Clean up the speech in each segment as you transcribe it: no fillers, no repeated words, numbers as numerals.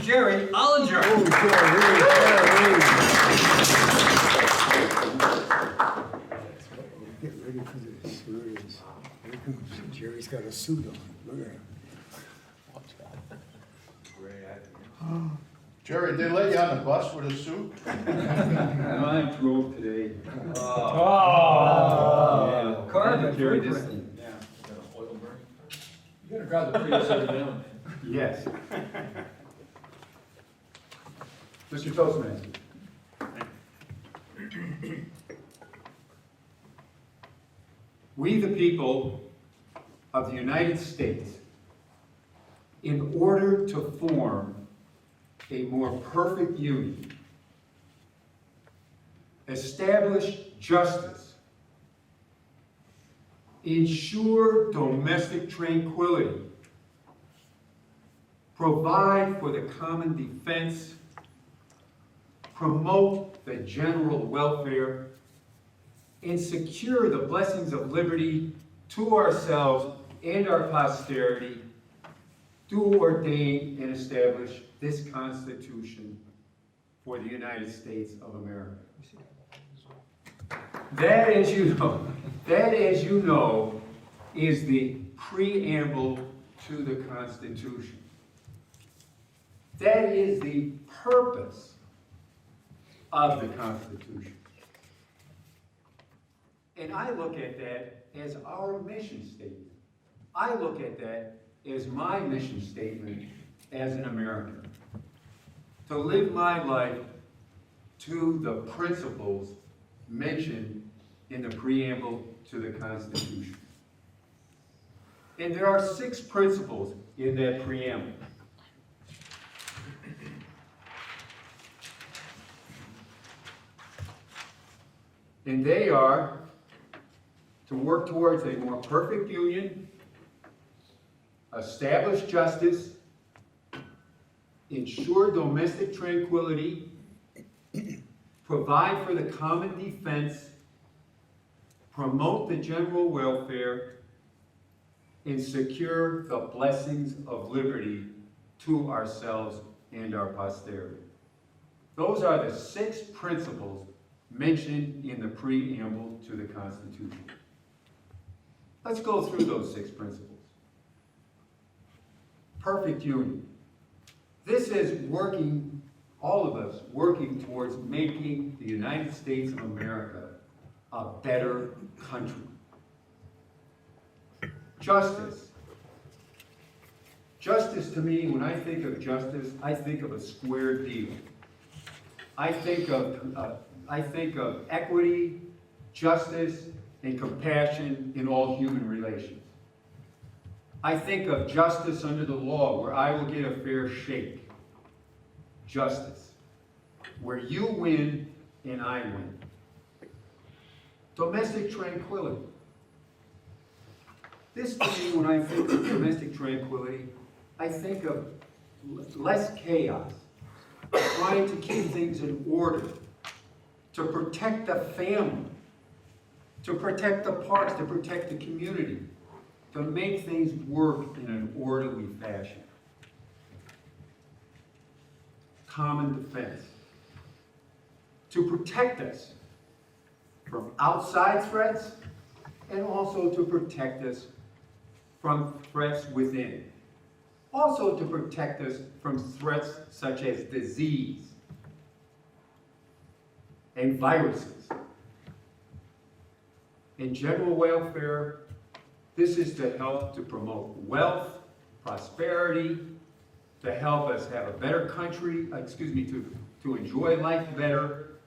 Jerry Ollinger. Get ready for this. Here it is. Here it comes. Jerry's got a suit on. Look at him. Jerry, they let you on the bus with a suit? I drove today. Oh. Carbon Jerry, footprint. yeah. You gotta grab the Prius every now and then. Yes. Mr. Toastmaster. We, the people of the United States, in order to form a more perfect union, establish justice, ensure domestic tranquility, provide for the common defense, promote the general welfare, and secure the blessings of liberty to ourselves and our posterity, do ordain and establish this Constitution for the United States of America. That, as you know, is the preamble to the Constitution. That is the purpose of the Constitution. And I look at that as our mission statement. I look at that as my mission statement as an American. To live my life to the principles mentioned in the preamble to the Constitution. And there are 6 principles in that preamble. And they are to work towards a more perfect union, establish justice, ensure domestic tranquility, provide for the common defense, promote the general welfare, and secure the blessings of liberty to ourselves and our posterity. Those are the 6 principles mentioned in the preamble to the Constitution. Let's go through those 6 principles. Perfect union. This is working, all of us, working towards making the United States of America a better country. Justice. Justice, to me, when I think of justice, I think of a square deal. I think of equity, justice, and compassion in all human relations. I think of justice under the law, where I will get a fair shake. Justice, where you win and I win. Domestic tranquility. This, to me, when I think of domestic tranquility, I think of less chaos, trying to keep things in order, to protect the family, to protect the parks, to protect the community, to make things work in an orderly fashion. Common defense. To protect us from outside threats and also to protect us from threats within. Also to protect us from threats such as disease and viruses. In general welfare, this is to help to promote wealth, prosperity, to help us have a better country, to enjoy life better,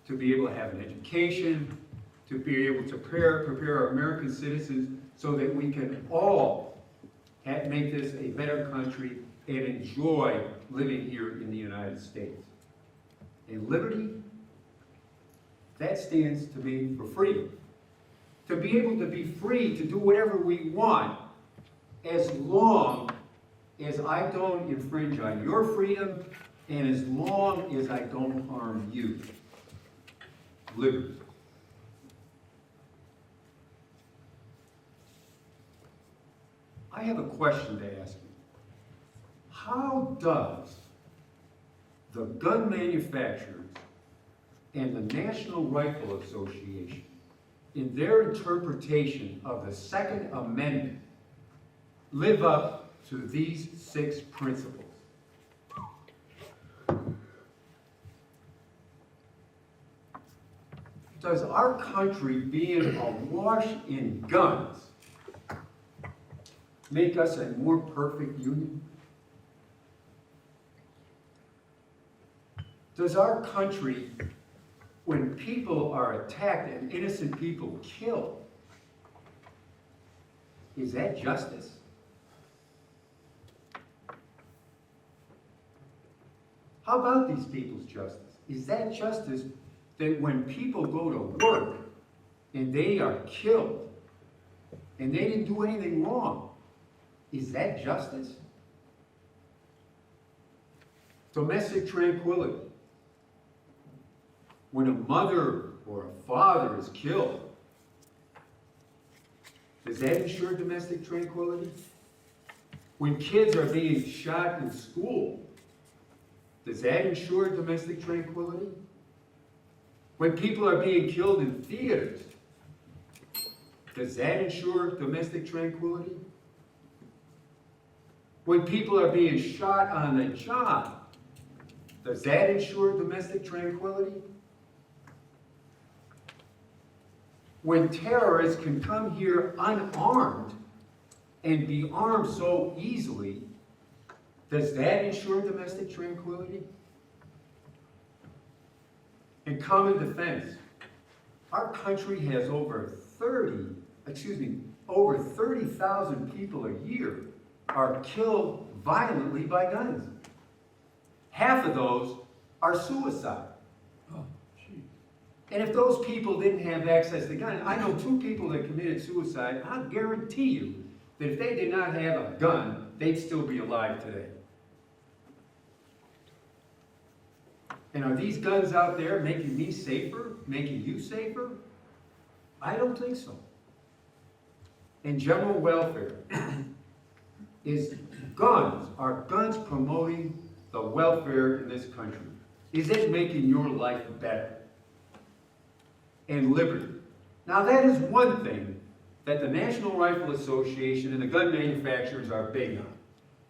to be able to have an education, to be able to prepare our American citizens so that we can all make this a better country and enjoy living here in the United States. And liberty, that stands to me for freedom. To be able to be free to do whatever we want, as long as I don't infringe on your freedom and as long as I don't harm you. Liberty. I have a question to ask you. How does the gun manufacturers and the National Rifle Association, in their interpretation of the Second Amendment, live up to these 6 principles. Does our country being awash in guns make us a more perfect union? Does our country, when people are attacked and innocent people killed, is that justice? How about these people's justice? Is that justice that when people go to work and they are killed and they didn't do anything wrong, is that justice? Domestic tranquility. When a mother or a father is killed, does that ensure domestic tranquility? When kids are being shot in school, does that ensure domestic tranquility? When people are being killed in theaters, does that ensure domestic tranquility? When people are being shot on the job, does that ensure domestic tranquility? When terrorists can come here unarmed and be armed so easily, does that ensure domestic tranquility? In common defense, our country has over 30,000 people a year are killed violently by guns. Half of those are suicide. And if those people didn't have access to guns, I know 2 people that committed suicide, I'll guarantee you that if they did not have a gun, they'd still be alive today. And are these guns out there making me safer, making you safer? I don't think so. And general welfare is guns. Are guns promoting the welfare in this country? Is it making your life better? And liberty. Now that is one thing that the National Rifle Association and the gun manufacturers are big on,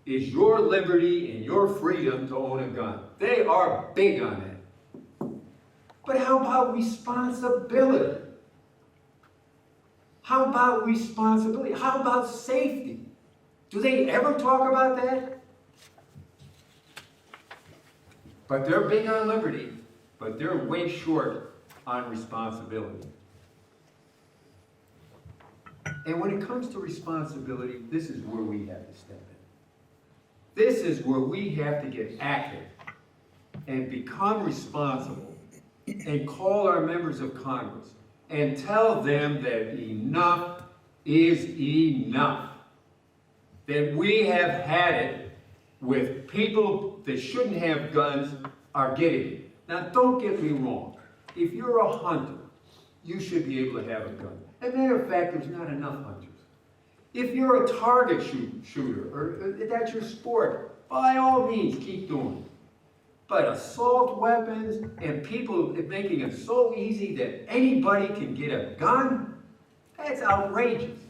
is your liberty and your freedom to own a gun. They are big on that. But how about responsibility? How about responsibility? How about safety? Do they ever talk about that? But they're big on liberty, but they're way short on responsibility. And when it comes to responsibility, this is where we have to step in. This is where we have to get active and become responsible and call our members of Congress and tell them that enough is enough. That we have had it with people that shouldn't have guns are getting it. Now don't get me wrong. If you're a hunter, you should be able to have a gun. As a matter of fact, there's not enough hunters. If you're a target shooter, or that's your sport, by all means, keep doing it. But assault weapons and people making it so easy that anybody can get a gun, that's outrageous.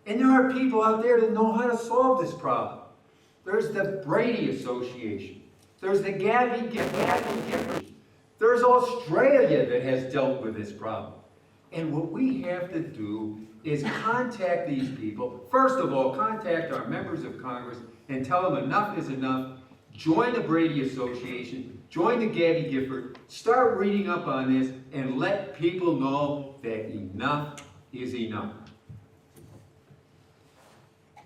And there are people out there that know how to solve this problem. There's the Brady Association. There's the Gabby Gifford. There's Australia that has dealt with this problem. And what we have to do is contact these people. First of all, contact our members of Congress and tell them enough is enough. Join the Brady Association. Join the Gabby Gifford. Start reading up on this and let people know that enough is enough.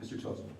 Mr. Toastman.